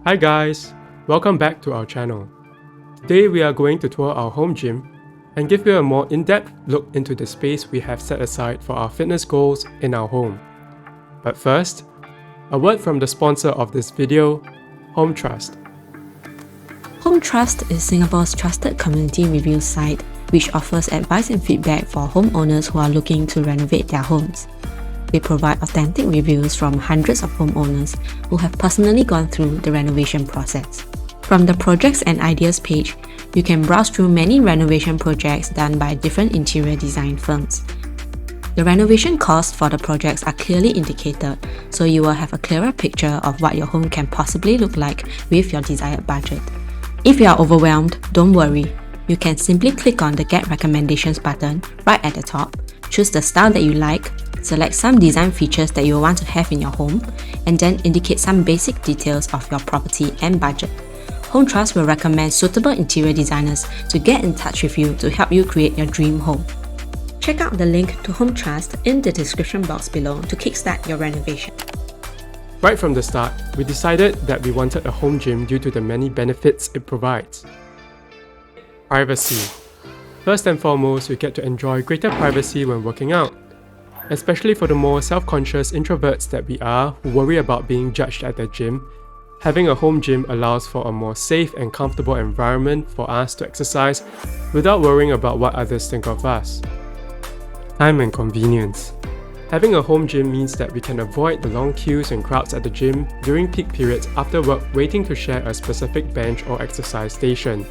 Hi guys, welcome back to our channel. Today we are going to tour our home gym and give you a more in-depth look into the space we have set aside for our fitness goals in our home. But first, a word from the sponsor of this video, Hometrust. Hometrust is Singapore's trusted community review site which offers advice and feedback for homeowners who are looking to renovate their homes. They provide authentic reviews from hundreds of homeowners who have personally gone through the renovation process. From the projects and ideas page, you can browse through many renovation projects done by different interior design firms. The renovation costs for the projects are clearly indicated, so you will have a clearer picture of what your home can possibly look like with your desired budget. If you are overwhelmed, don't worry. You can simply click on the Get Recommendations button right at the top, choose the style that you like, select some design features that you want to have in your home, and then indicate some basic details of your property and budget. Hometrust will recommend suitable interior designers to get in touch with you to help you create your dream home. Check out the link to Hometrust in the description box below to kickstart your renovation. Right from the start, we decided that we wanted a home gym due to the many benefits it provides. Privacy. First and foremost, we get to enjoy greater privacy when working out, especially for the more self-conscious introverts that we are who worry about being judged at the gym. Having a home gym allows for a more safe and comfortable environment for us to exercise without worrying about what others think of us. Time and convenience. Having a home gym means that we can avoid the long queues and crowds at the gym during peak periods after work waiting to share a specific bench or exercise station.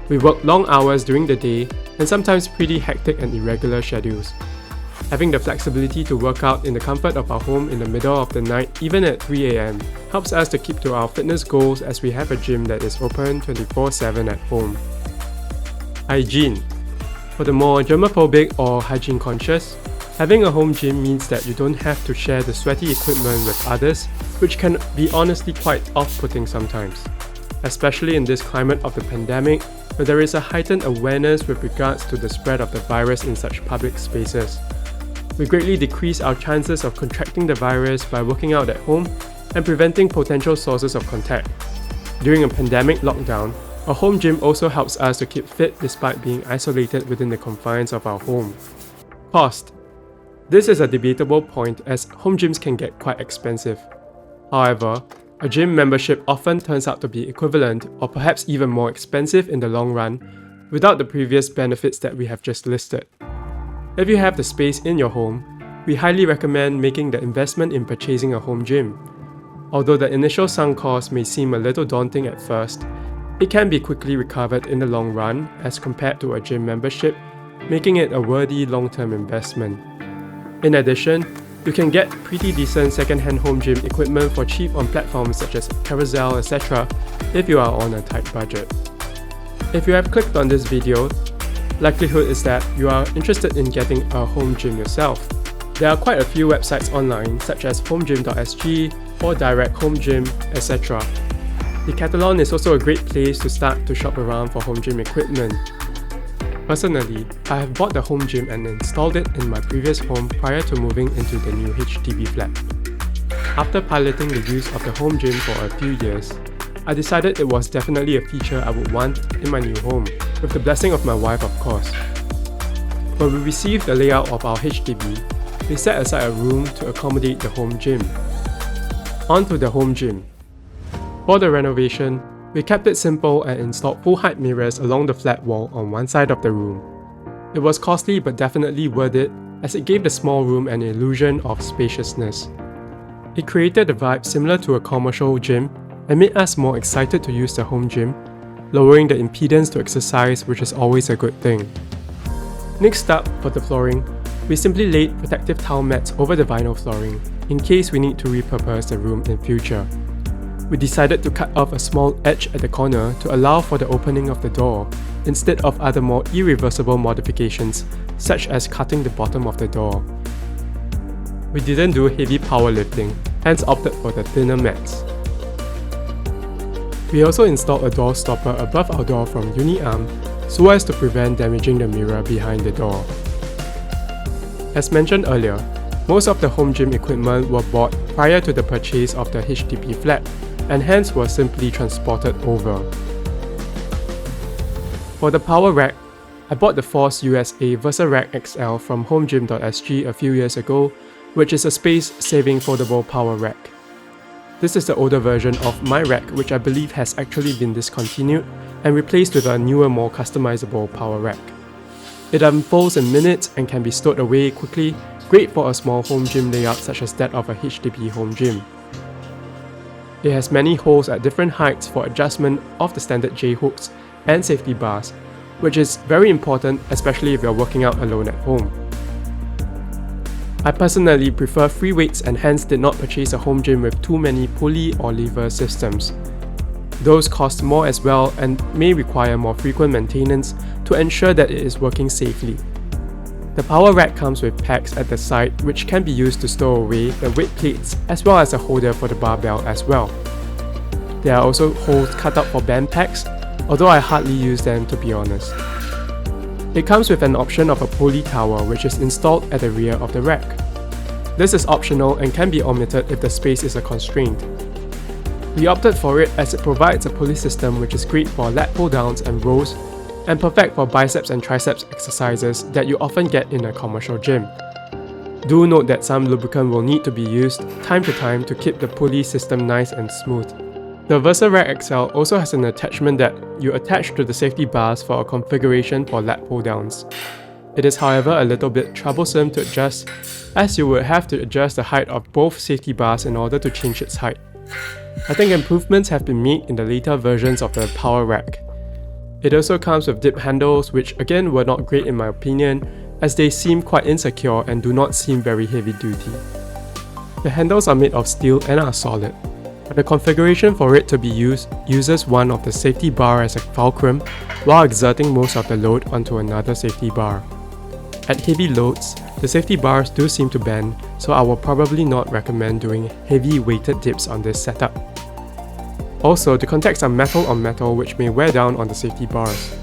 We work long hours during the day and sometimes pretty hectic and irregular schedules. Having the flexibility to work out in the comfort of our home in the middle of the night, even at 3 AM, helps us to keep to our fitness goals as we have a gym that is open 24/7 at home. Hygiene. For the more germophobic or hygiene conscious, having a home gym means that you don't have to share the sweaty equipment with others, which can be honestly quite off-putting sometimes. Especially in this climate of the pandemic, where there is a heightened awareness with regards to the spread of the virus in such public spaces. We greatly decrease our chances of contracting the virus by working out at home and preventing potential sources of contact. During a pandemic lockdown, a home gym also helps us to keep fit despite being isolated within the confines of our home. Cost. This is a debatable point as home gyms can get quite expensive. However, a gym membership often turns out to be equivalent or perhaps even more expensive in the long run without the previous benefits that we have just listed. If you have the space in your home, we highly recommend making the investment in purchasing a home gym. Although the initial sunk cost may seem a little daunting at first, it can be quickly recovered in the long run as compared to a gym membership, making it a worthy long-term investment. In addition, you can get pretty decent second-hand home gym equipment for cheap on platforms such as Carousel, etc. if you are on a tight budget. If you have clicked on this video, likelihood is that you are interested in getting a home gym yourself. There are quite a few websites online such as Homegym.sg or Direct Home Gym, etc. Decathlon is also a great place to start to shop around for home gym equipment. Personally, I have bought the home gym and installed it in my previous home prior to moving into the new HDB flat. After piloting the use of the home gym for a few years, I decided it was definitely a feature I would want in my new home, with the blessing of my wife of course. When we received the layout of our HDB, we set aside a room to accommodate the home gym. On to the home gym. For the renovation, we kept it simple and installed full-height mirrors along the flat wall on one side of the room. It was costly but definitely worth it as it gave the small room an illusion of spaciousness. It created a vibe similar to a commercial gym and made us more excited to use the home gym, lowering the impedance to exercise, which is always a good thing. Next up, for the flooring, we simply laid protective towel mats over the vinyl flooring in case we need to repurpose the room in future. We decided to cut off a small edge at the corner to allow for the opening of the door, instead of other more irreversible modifications, such as cutting the bottom of the door. We didn't do heavy powerlifting, hence opted for the thinner mats. We also installed a door stopper above our door from Uni-arm so as to prevent damaging the mirror behind the door. As mentioned earlier, most of the home gym equipment were bought prior to the purchase of the HDB flat, and hence were simply transported over. For the power rack, I bought the Force USA VersaRack XL from Homegym.sg a few years ago, which is a space-saving foldable power rack. This is the older version of my rack, which I believe has actually been discontinued and replaced with a newer, more customizable power rack. It unfolds in minutes and can be stowed away quickly, great for a small home gym layout such as that of a HDB home gym. It has many holes at different heights for adjustment of the standard J-hooks and safety bars, which is very important especially if you're working out alone at home. I personally prefer free weights and hence did not purchase a home gym with too many pulley or lever systems. Those cost more as well and may require more frequent maintenance to ensure that it is working safely. The power rack comes with pegs at the side which can be used to stow away the weight plates as well as a holder for the barbell as well. There are also holes cut out for band pegs, although I hardly use them to be honest. It comes with an option of a pulley tower which is installed at the rear of the rack. This is optional and can be omitted if the space is a constraint. We opted for it as it provides a pulley system which is great for lat pull downs and rows and perfect for biceps and triceps exercises that you often get in a commercial gym. Do note that some lubricant will need to be used time to time to keep the pulley system nice and smooth. The VersaRack XL also has an attachment that you attach to the safety bars for a configuration for lat pull downs. It is however a little bit troublesome to adjust as you would have to adjust the height of both safety bars in order to change its height. I think improvements have been made in the later versions of the power rack. It also comes with dip handles which again were not great in my opinion as they seem quite insecure and do not seem very heavy duty. The handles are made of steel and are solid. The configuration for it to be used uses one of the safety bar as a fulcrum while exerting most of the load onto another safety bar. At heavy loads, the safety bars do seem to bend, so I will probably not recommend doing heavy weighted dips on this setup. Also, the contacts are metal on metal which may wear down on the safety bars.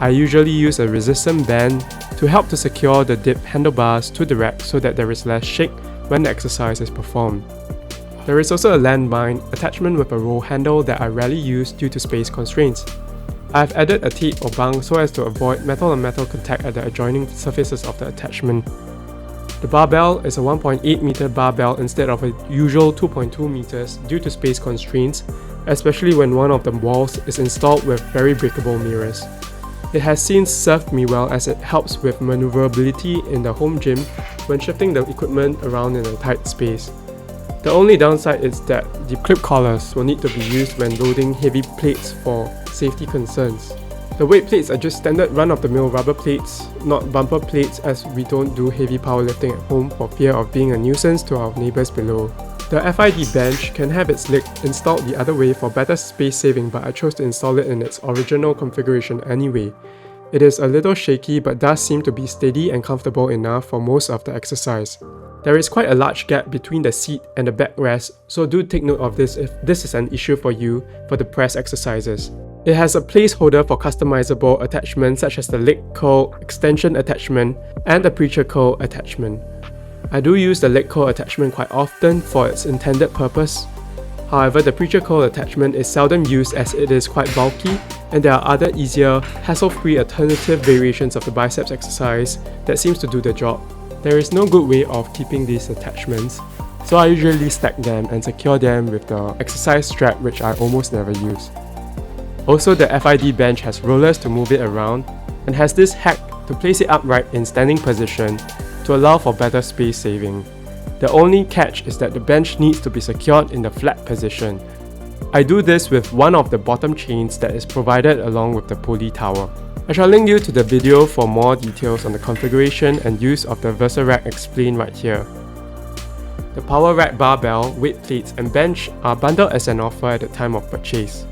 I usually use a resistant band to help to secure the dip handlebars to the rack so that there is less shake when the exercise is performed. There is also a landmine attachment with a roll handle that I rarely use due to space constraints. I have added a tape or bung so as to avoid metal-on-metal contact at the adjoining surfaces of the attachment. The barbell is a 1.8 meter barbell instead of a usual 2.2 meters due to space constraints, especially when one of the walls is installed with very breakable mirrors. It has since served me well as it helps with maneuverability in the home gym when shifting the equipment around in a tight space. The only downside is that the clip collars will need to be used when loading heavy plates for safety concerns. The weight plates are just standard run-of-the-mill rubber plates, not bumper plates as we don't do heavy powerlifting at home for fear of being a nuisance to our neighbours below. The FID bench can have its leg installed the other way for better space saving, but I chose to install it in its original configuration anyway. It is a little shaky but does seem to be steady and comfortable enough for most of the exercise. There is quite a large gap between the seat and the backrest, so do take note of this if this is an issue for you for the press exercises. It has a placeholder for customizable attachments such as the leg curl extension attachment and the preacher curl attachment. I do use the leg curl attachment quite often for its intended purpose. However, the preacher curl attachment is seldom used as it is quite bulky and there are other easier, hassle-free alternative variations of the biceps exercise that seems to do the job. There is no good way of keeping these attachments, so I usually stack them and secure them with the exercise strap which I almost never use. Also, the FID bench has rollers to move it around and has this hack to place it upright in standing position to allow for better space saving. The only catch is that the bench needs to be secured in the flat position. I do this with one of the bottom chains that is provided along with the pulley tower. I shall link you to the video for more details on the configuration and use of the VersaRack explained right here. The power rack barbell, weight plates and bench are bundled as an offer at the time of purchase.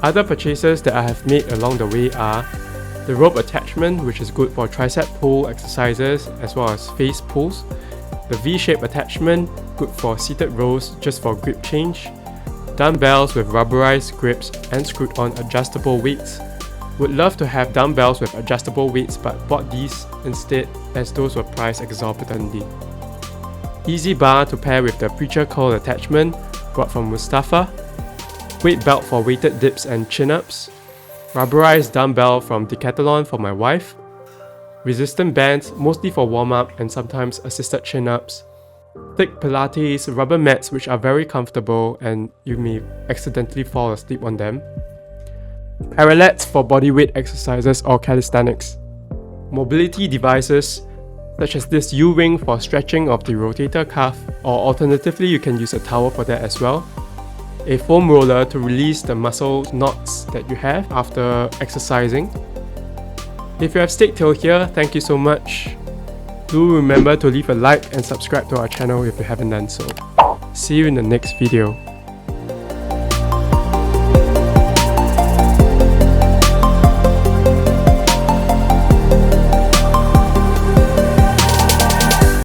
Other purchases that I have made along the way are the rope attachment, which is good for tricep pull exercises as well as face pulls, the V-shape attachment, good for seated rows just for grip change, dumbbells with rubberized grips and screwed on adjustable weights. Would love to have dumbbells with adjustable weights but bought these instead as those were priced exorbitantly. Easy bar to pair with the preacher curl attachment, got from Mustafa, weight belt for weighted dips and chin-ups, rubberized dumbbell from Decathlon for my wife, resistant bands mostly for warm-up and sometimes assisted chin-ups, thick Pilates rubber mats which are very comfortable and you may accidentally fall asleep on them, parallettes for bodyweight exercises or calisthenics, mobility devices such as this U-ring for stretching of the rotator cuff, or alternatively you can use a towel for that as well, a foam roller to release the muscle knots that you have after exercising. If you have stayed till here, thank you so much. Do remember to leave a like and subscribe to our channel if you haven't done so. See you in the next video.